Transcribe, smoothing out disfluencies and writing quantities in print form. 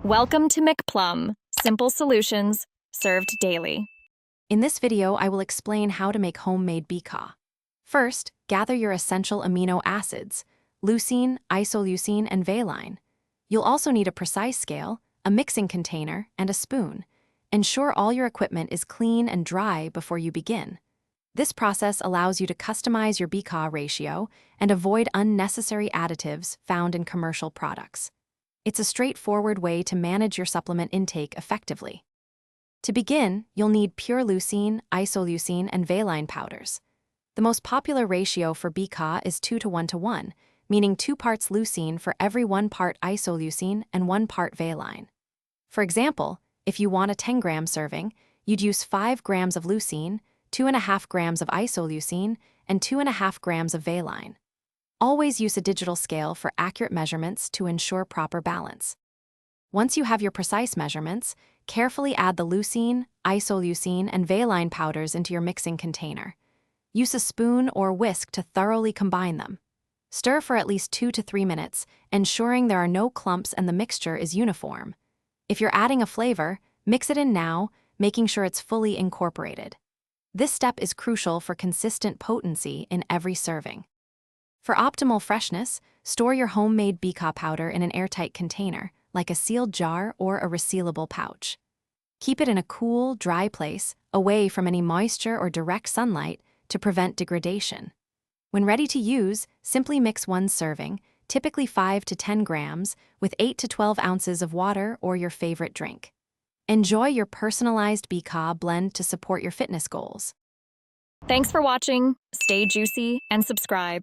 Welcome to McPlum, simple solutions served daily. In this video, I will explain how to make homemade BCAA. First, gather your essential amino acids, leucine, isoleucine, and valine. You'll also need a precise scale, a mixing container, and a spoon. Ensure all your equipment is clean and dry before you begin. This process allows you to customize your BCAA ratio and avoid unnecessary additives found in commercial products. It's a straightforward way to manage your supplement intake effectively. To begin, you'll need pure leucine, isoleucine, and valine powders. The most popular ratio for BCAA is 2 to 1 to 1, meaning 2 parts leucine for every 1 part isoleucine and 1 part valine. For example, if you want a 10-gram serving, you'd use 5 grams of leucine, 2.5 grams of isoleucine, and 2.5 grams of valine. Always use a digital scale for accurate measurements to ensure proper balance. Once you have your precise measurements, carefully add the leucine, isoleucine, and valine powders into your mixing container. Use a spoon or whisk to thoroughly combine them. Stir for at least 2 to 3 minutes, ensuring there are no clumps and the mixture is uniform. If you're adding a flavor, mix it in now, making sure it's fully incorporated. This step is crucial for consistent potency in every serving. For optimal freshness, store your homemade BCAA powder in an airtight container, like a sealed jar or a resealable pouch. Keep it in a cool, dry place, away from any moisture or direct sunlight, to prevent degradation. When ready to use, simply mix 1 serving, typically 5 to 10 grams, with 8 to 12 ounces of water or your favorite drink. Enjoy your personalized BCAA blend to support your fitness goals. Thanks for watching. Stay juicy and subscribe.